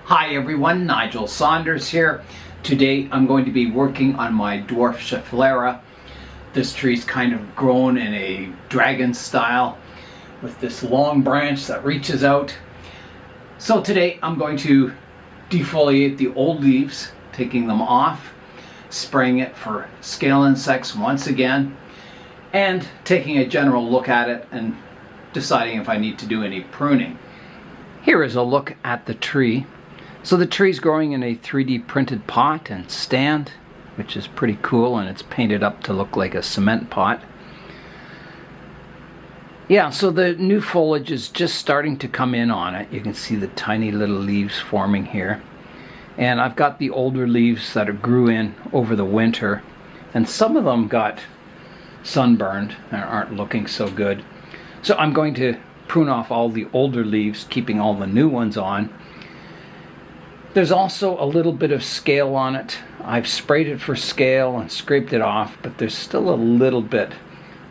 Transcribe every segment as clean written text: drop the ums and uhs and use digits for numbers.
Hi everyone, Nigel Saunders here. Today I'm going to be working on my Dwarf Schefflera. This tree's kind of grown in a dragon style with this long branch that reaches out. So today I'm going to defoliate the old leaves, taking them off, spraying it for scale insects once again, and taking a general look at it and deciding if I need to do any pruning. Here is a look at the tree. So the tree's growing in a 3D printed pot and stand, which is pretty cool, and it's painted up to look like a cement pot. Yeah, so the new foliage is just starting to come in on it. You can see the tiny little leaves forming here. And I've got the older leaves that grew in over the winter, and some of them got sunburned and aren't looking so good. So I'm going to prune off all the older leaves, keeping all the new ones on. There's also a little bit of scale on it. I've sprayed it for scale and scraped it off, but there's still a little bit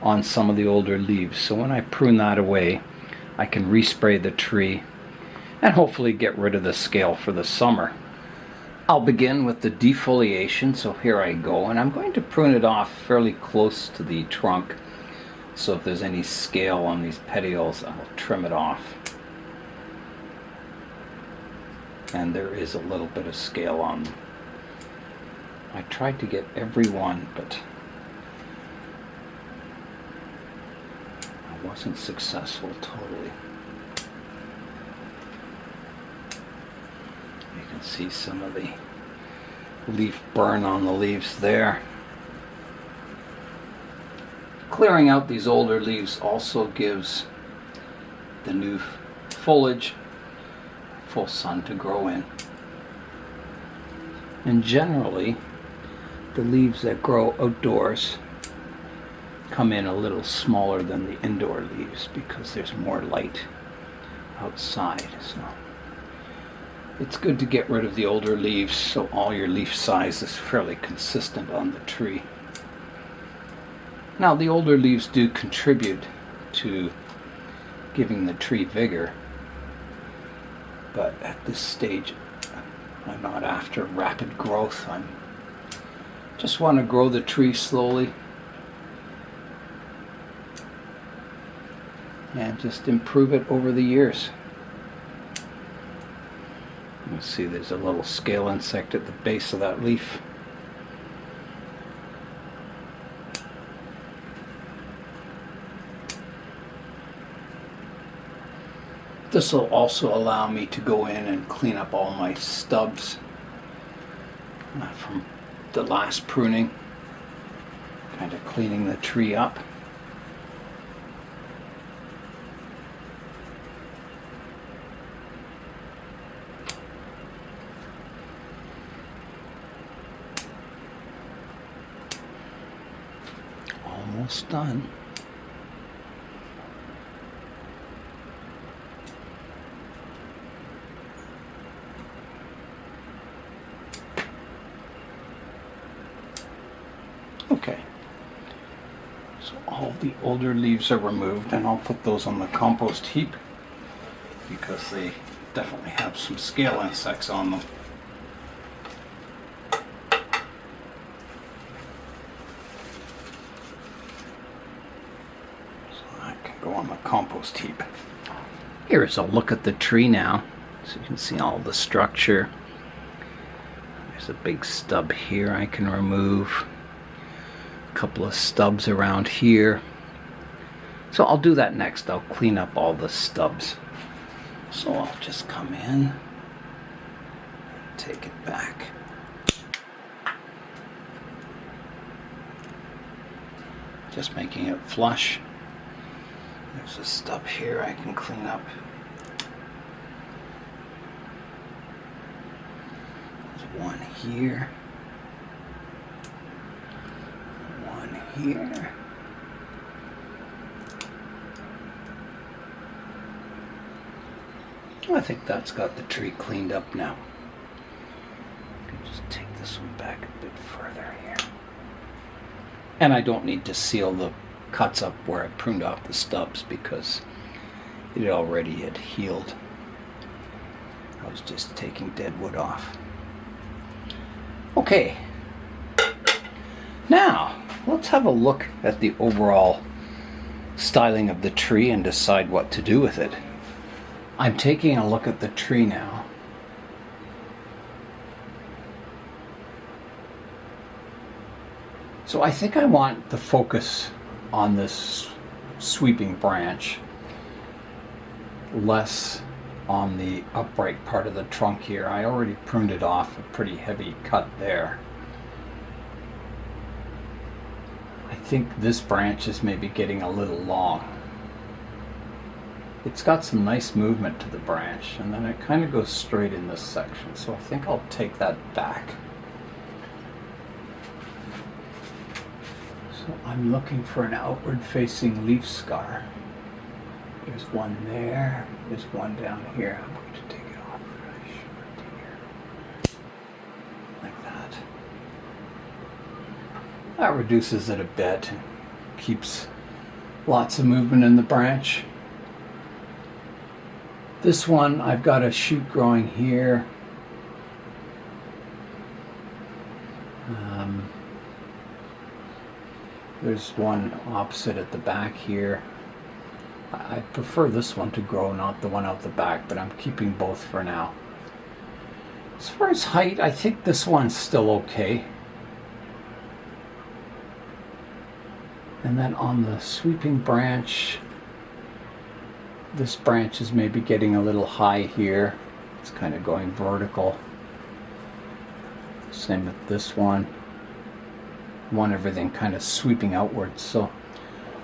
on some of the older leaves. So when I prune that away, I can respray the tree and hopefully get rid of the scale for the summer. I'll begin with the defoliation, so here I go, and I'm going to prune it off fairly close to the trunk. So if there's any scale on these petioles, I'll trim it off. And there is a little bit of scale on them. I tried to get every one, but I wasn't successful totally. You can see some of the leaf burn on the leaves there. Clearing out these older leaves also gives the new foliage full sun to grow in. And generally, the leaves that grow outdoors come in a little smaller than the indoor leaves because there's more light outside. So it's good to get rid of the older leaves so all your leaf size is fairly consistent on the tree. Now, the older leaves do contribute to giving the tree vigor, but at this stage I'm not after rapid growth. I just want to grow the tree slowly and just improve it over the years. You see there's a little scale insect at the base of that leaf. This will also allow me to go in and clean up all my stubs from the last pruning, kind of cleaning the tree up. Almost done. Okay, so all the older leaves are removed, and I'll put those on the compost heap because they definitely have some scale insects on them. So that can go on the compost heap. Here's a look at the tree now, so you can see all the structure. There's a big stub here I can remove. Couple of stubs around here. So I'll do that next. I'll clean up all the stubs. So I'll just come in, take it back. Just making it flush. There's a stub here I can clean up. There's one here. Here. I think that's got the tree cleaned up now. I can just take this one back a bit further here. And I don't need to seal the cuts up where I pruned off the stubs because it already had healed. I was just taking dead wood off. Okay, now let's have a look at the overall styling of the tree and decide what to do with it. I'm taking a look at the tree now. So I think I want the focus on this sweeping branch, less on the upright part of the trunk here. I already pruned it off, a pretty heavy cut there. I think this branch is maybe getting a little long. It's got some nice movement to the branch, and then it kind of goes straight in this section, so I think I'll take that back. So I'm looking for an outward facing leaf scar. There's one there, there's one down here. I'm going to take it off really short here. Like that. That reduces it a bit and keeps lots of movement in the branch. This one, I've got a shoot growing here. There's one opposite at the back here. I prefer this one to grow, not the one out the back, but I'm keeping both for now. As far as height, I think this one's still okay. And then on the sweeping branch, this branch is maybe getting a little high here. It's kind of going vertical. Same with this one. I want everything kind of sweeping outwards, so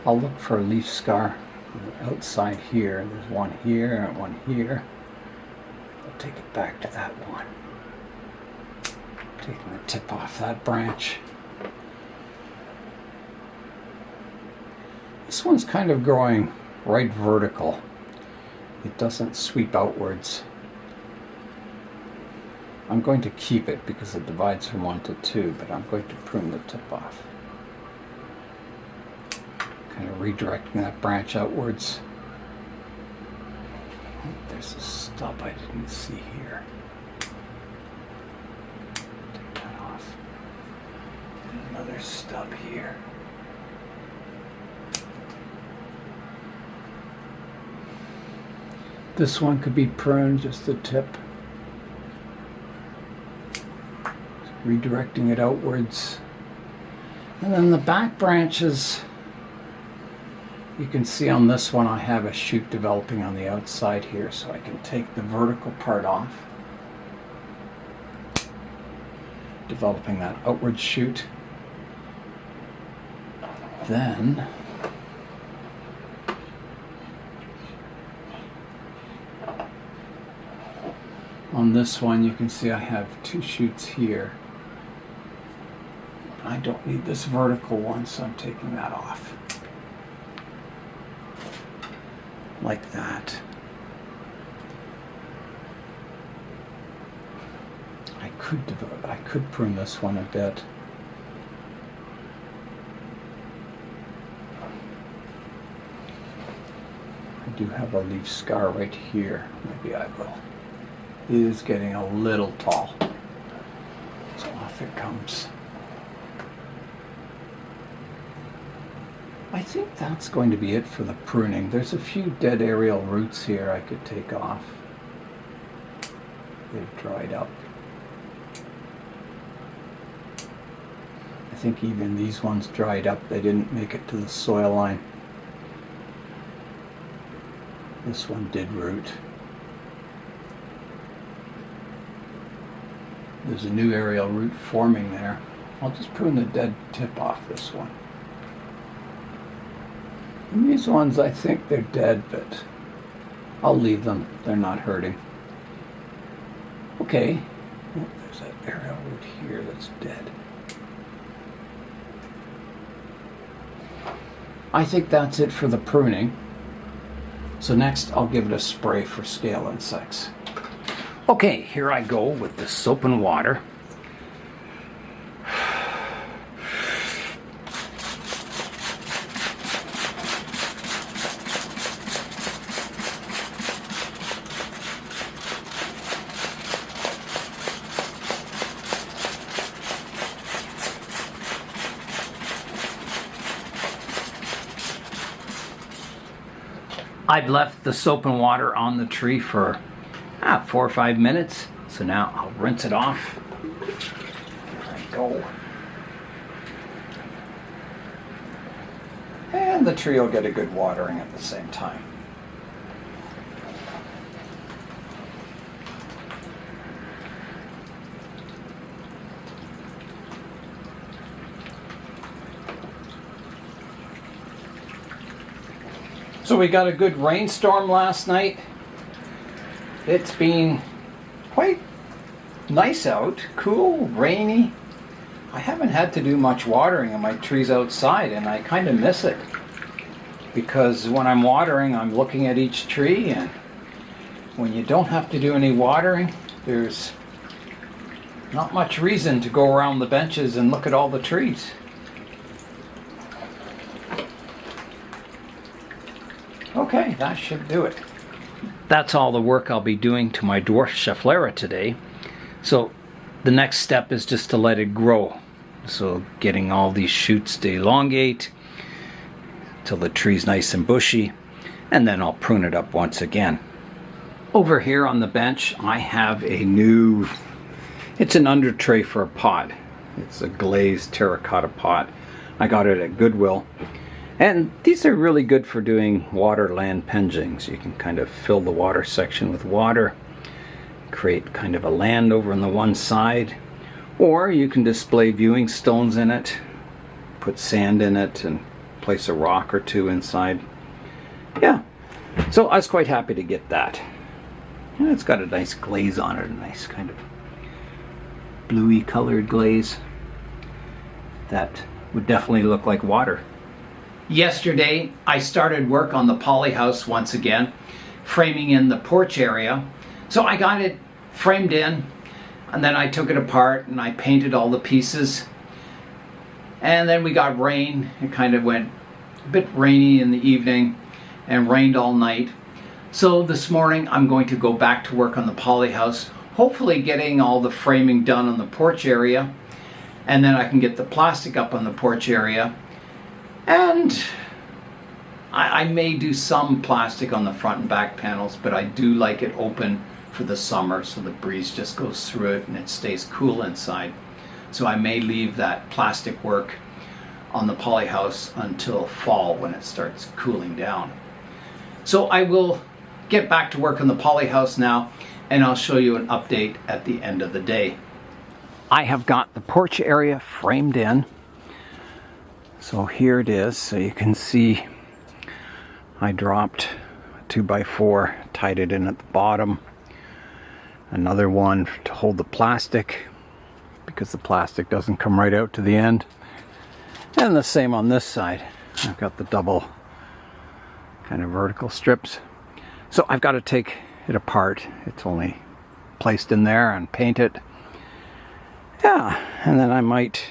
I'll look for a leaf scar outside here. There's one here and one here. I'll take it back to that one. Taking the tip off that branch. This one's kind of growing right vertical. It doesn't sweep outwards. I'm going to keep it because it divides from 1 to 2, but I'm going to prune the tip off. Kind of redirecting that branch outwards. Oh, there's a stub I didn't see here. Take that off. And another stub here. This one could be pruned, just the tip. Redirecting it outwards. And then the back branches, you can see on this one I have a shoot developing on the outside here, so I can take the vertical part off, developing that outward shoot. Then on this one you can see I have 2 shoots here. I don't need this vertical one, so I'm taking that off. Like that. I could prune this one a bit. I do have a leaf scar right here. Maybe I will. It is getting a little tall. So off it comes. I think that's going to be it for the pruning. There's a few dead aerial roots here I could take off. They've dried up. I think even these ones dried up. They didn't make it to the soil line. This one did root. There's a new aerial root forming there. I'll just prune the dead tip off this one. And these ones, I think they're dead, but I'll leave them. They're not hurting. Okay. Oh, there's that aerial root here that's dead. I think that's it for the pruning. So next I'll give it a spray for scale insects. Okay, here I go with the soap and water. I've left the soap and water on the tree for 4 or 5 minutes. So now I'll rinse it off. There I go. And the tree will get a good watering at the same time. So we got a good rainstorm last night. It's been quite nice out, cool, rainy. I haven't had to do much watering of my trees outside, and I kind of miss it. Because when I'm watering, I'm looking at each tree, and when you don't have to do any watering, there's not much reason to go around the benches and look at all the trees. Okay, that should do it. That's all the work I'll be doing to my Dwarf Schefflera today. So the next step is just to let it grow. So getting all these shoots to elongate till the tree's nice and bushy, and then I'll prune it up once again. Over here on the bench I have a new, it's an under tray for a pot. It's a glazed terracotta pot. I got it at Goodwill. And these are really good for doing water land pengings. You can kind of fill the water section with water, create kind of a land over on the one side, or you can display viewing stones in it, put sand in it, and place a rock or two inside. Yeah, so I was quite happy to get that. And it's got a nice glaze on it, a nice kind of bluey colored glaze that would definitely look like water. Yesterday, I started work on the poly house once again, framing in the porch area. So I got it framed in, and then I took it apart and I painted all the pieces. And then we got rain. It kind of went a bit rainy in the evening and rained all night. So this morning, I'm going to go back to work on the poly house, hopefully getting all the framing done on the porch area. And then I can get the plastic up on the porch area. And I may do some plastic on the front and back panels, but I do like it open for the summer so the breeze just goes through it and it stays cool inside. So I may leave that plastic work on the poly house until fall when it starts cooling down. So I will get back to work on the poly house now, and I'll show you an update at the end of the day. I have got the porch area framed in. So here it is, so you can see I dropped a 2x4, tied it in at the bottom. Another one to hold the plastic, because the plastic doesn't come right out to the end. And the same on this side. I've got the double kind of vertical strips. So I've got to take it apart. It's only placed in there and paint it. Yeah, and then I might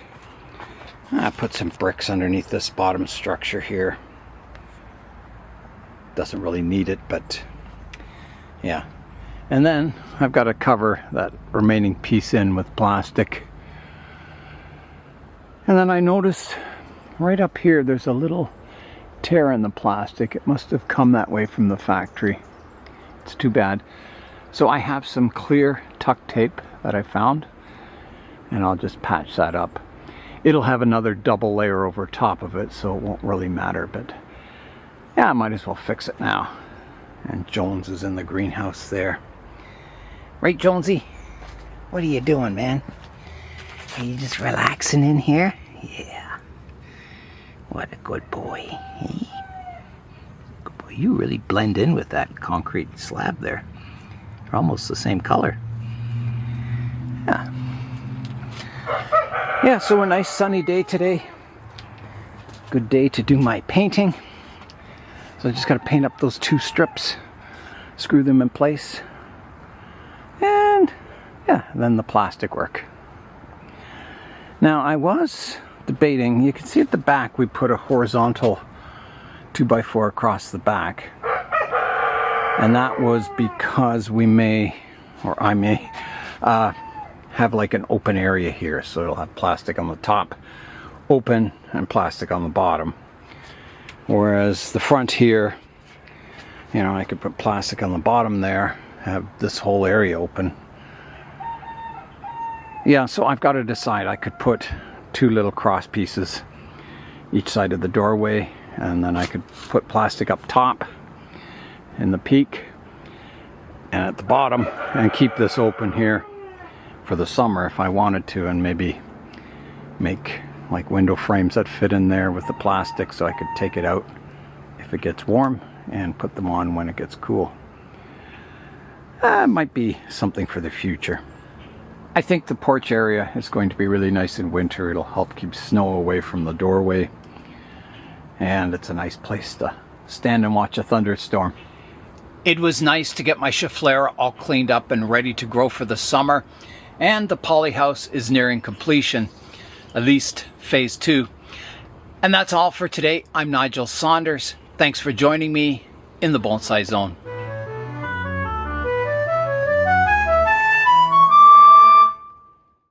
put some bricks underneath this bottom structure here. Doesn't really need it, but yeah. And then I've got to cover that remaining piece in with plastic. And then I noticed right up here there's a little tear in the plastic. It must have come that way from the factory. It's too bad. So I have some clear tuck tape that I found, and I'll just patch that up. It'll have another double layer over top of it, so it won't really matter, but yeah, I might as well fix it now. And Jones is in the greenhouse there. Right, Jonesy? What are you doing, man? Are you just relaxing in here? Yeah. What a good boy. Hey? Good boy. You really blend in with that concrete slab there. They're almost the same color. Yeah. Yeah, so a nice sunny day today. Good day to do my painting. So I just got to paint up those 2 strips, screw them in place, and yeah, then the plastic work. Now I was debating, you can see at the back we put a horizontal 2x4 across the back, and that was because we may, or I may, have like an open area here, so it'll have plastic on the top, open, and plastic on the bottom. Whereas the front here, You know, I could put plastic on the bottom there, have this whole area open. Yeah, so I've got to decide. I could put 2 little cross pieces each side of the doorway, and then I could put plastic up top in the peak and at the bottom, and keep this open here for the summer if I wanted to, and maybe make like window frames that fit in there with the plastic so I could take it out if it gets warm and put them on when it gets cool. Might be something for the future. I think the porch area is going to be really nice in winter. It'll help keep snow away from the doorway, and it's a nice place to stand and watch a thunderstorm. It was nice to get my Schefflera all cleaned up and ready to grow for the summer, and the poly house is nearing completion, at least phase 2. And that's all for today. I'm Nigel Saunders. Thanks for joining me in the Bonsai Zone.